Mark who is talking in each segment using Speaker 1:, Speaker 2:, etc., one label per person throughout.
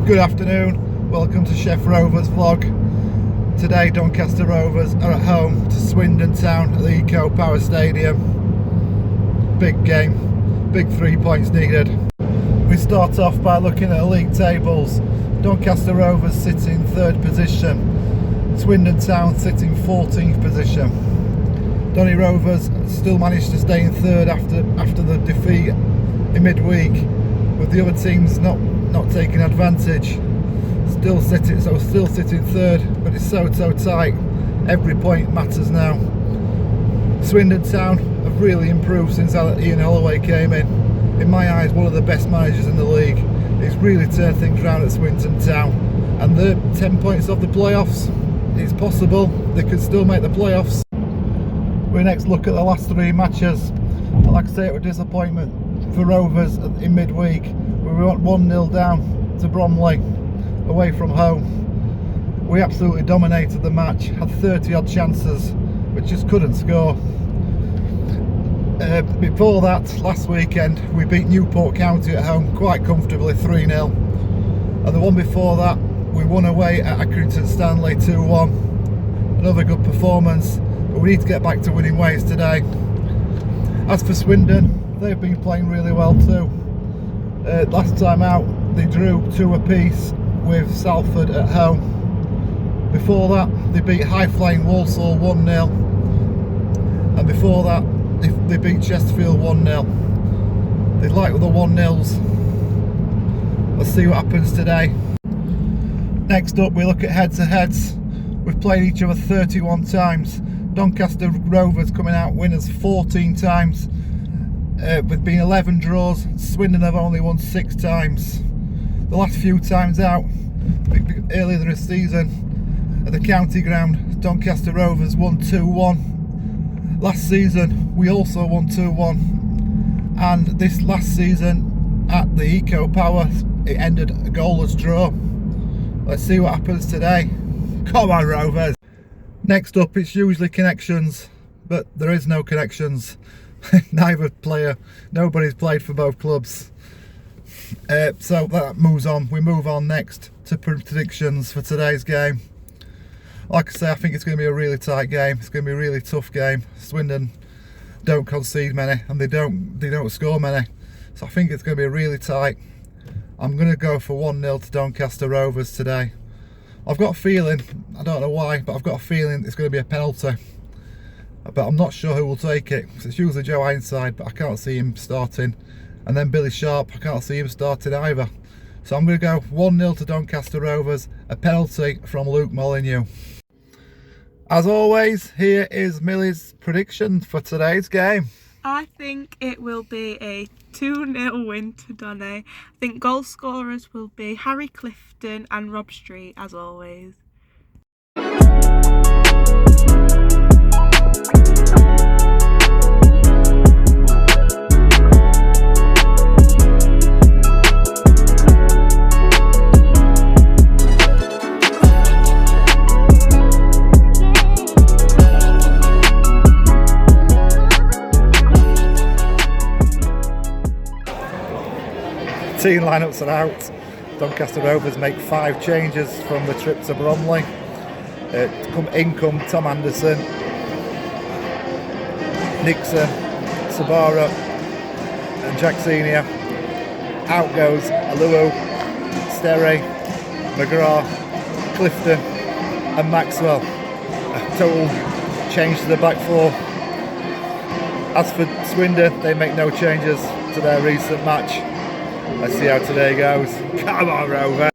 Speaker 1: Good afternoon, welcome to Chef Rovers vlog. Today Doncaster Rovers are at home to Swindon Town at the Eco Power Stadium. Big game, big 3 points needed. We start off by looking at the league tables. Doncaster Rovers sit in 3rd position, Swindon Town sit in 14th position. Donny Rovers still managed to stay in 3rd after the defeat in midweek, with the other teams not taking advantage. Still sitting 3rd, but it's so tight. Every point matters now. Swindon Town have really improved since Ian Holloway came in. In my eyes, one of the best managers in the league. He's really turned things around at Swindon Town, and they're 10 points off the playoffs. It's possible they could still make the playoffs. We next look at the last 3 matches. Like I say, it was a disappointment for Rovers in midweek. We went 1-0 down to Bromley away from home. We absolutely dominated the match, had 30 odd chances but just couldn't score. Before that, last weekend we beat Newport County at home quite comfortably 3-0, and the one before that we won away at Accrington Stanley 2-1. Another good performance, but we need to get back to winning ways today. As for Swindon, they've been playing really well too. Last time out they drew 2 apiece with Salford at home. Before that they beat high-flying Walsall 1-0, and before that they beat Chesterfield 1-0. They like the 1-0s. Let's see what happens today. Next up we look at head-to-heads. We've played each other 31 times. Doncaster Rovers coming out winners 14 times. With being 11 draws, Swindon have only won 6 times. The last few times out, earlier this season, at the county ground, Doncaster Rovers won 2-1. Last season, we also won 2-1. And this last season, at the Eco Power, it ended a goalless draw. Let's see what happens today. Come on, Rovers! Next up, it's usually connections, but there is no connections. Neither player, nobody's played for both clubs. So that moves on. We move on next to predictions for today's game. Like I say, I think it's going to be a really tight game. It's going to be a really tough game. Swindon don't concede many, and they don't score many. So I think it's going to be really tight. I'm going to go for 1-0 to Doncaster Rovers today. I've got a feeling, I don't know why, but I've got a feeling it's going to be a penalty. But I'm not sure who will take it. It's usually Joe Ironside, but I can't see him starting. And then Billy Sharp, I can't see him starting either. So I'm going to go 1-0 to Doncaster Rovers, a penalty from Luke Molyneux. As always, here is Millie's prediction for today's game.
Speaker 2: I think it will be a 2-0 win to Donny. I think goal scorers will be Harry Clifton and Rob Street, as always.
Speaker 1: Team lineups are out. Doncaster Rovers make 5 changes from the trip to Bromley. In come Tom Anderson, Nixon, Sabara and Jack Senior. Out goes Aluo, Sterry, McGrath, Clifton and Maxwell. A total change to the back 4. As for Swindon, they make no changes to their recent match. Let's see how today goes. Come on, Rover!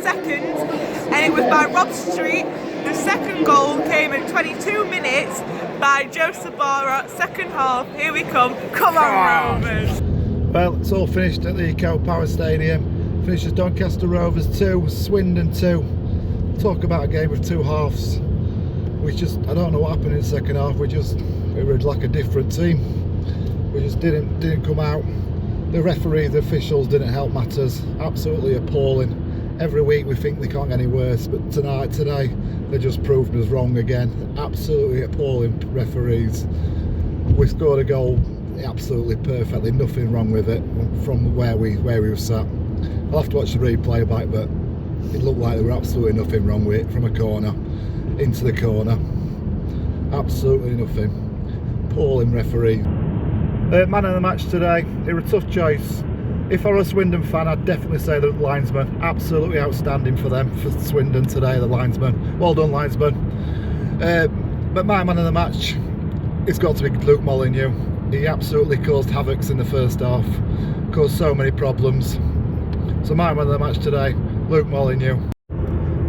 Speaker 2: seconds, and it was by Rob Street. The second goal came in 22 minutes by Joe Sabara. Second half, here we come. Come on, Rovers!
Speaker 1: Well, it's all finished at the Eco Power Stadium. Finishes Doncaster Rovers 2, Swindon 2. Talk about a game of two halves. I don't know what happened in the second half. We were like a different team. We just didn't come out. The referee, the officials didn't help matters. Absolutely appalling. Every week we think they can't get any worse, but today they just proved us wrong again. Absolutely appalling referees. We scored a goal absolutely perfectly, nothing wrong with it from where we were sat. I'll have to watch the replay back, but it looked like there were absolutely nothing wrong with it from a corner into the corner. Absolutely nothing. Appalling referee. Man of the match today, it was a tough choice. If I were a Swindon fan, I'd definitely say the linesman. Absolutely outstanding for them, for Swindon today, the linesman. Well done, linesman. But my man of the match, it's got to be Luke Molyneux. He absolutely caused havoc in the first half, caused so many problems. So my man of the match today, Luke Molyneux.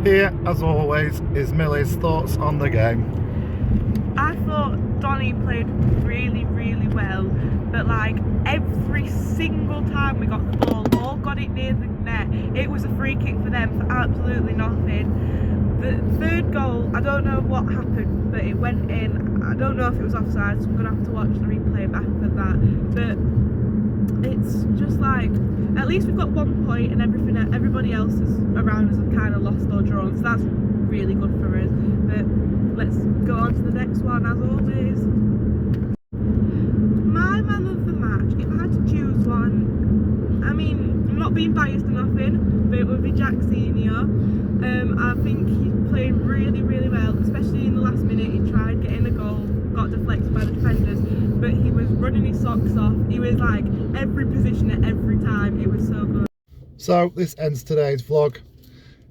Speaker 1: Here, as always, is Millie's thoughts on the game.
Speaker 2: I thought Donny played really, really well, but like every single time we got the ball, all got it near the net. It was a free kick for them for absolutely nothing. The third goal, I don't know what happened, but it went in. I don't know if it was offside, so I'm gonna have to watch the replay back for that. But it's just like, at least we've got 1 point, and everybody else is around us have kind of lost or drawn, so that's really good for us. But let's go on to the next one, as always. My man of the match, if I had to choose one, I mean, I'm not being biased or nothing, but it would be Jack Senior. I think he played really, really well, especially in the last minute. He tried getting a goal, got deflected by the defenders, but he was running his socks off. He was like every position at every time. It was so good.
Speaker 1: So this ends today's vlog.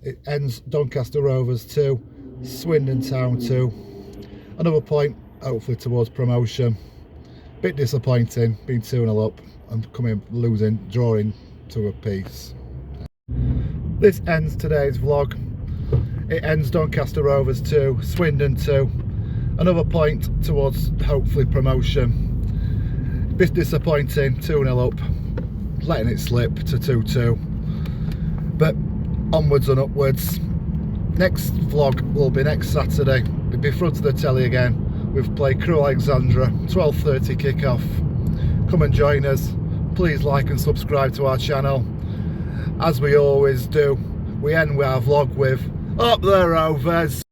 Speaker 1: It ends Doncaster Rovers 2, Swindon Town 2. Another point, hopefully towards promotion. Bit disappointing, being 2-0 up and drawing to a piece. This ends today's vlog. It ends Doncaster Rovers 2, Swindon 2. Another point towards hopefully promotion. Bit disappointing, 2-0 up, letting it slip to 2-2. But onwards and upwards. Next vlog will be next Saturday. We'll be in front of the telly again. We've played Crewe Alexandra, 12:30 kick-off. Come and join us. Please like and subscribe to our channel. As we always do, we end our vlog with Up the Rovers.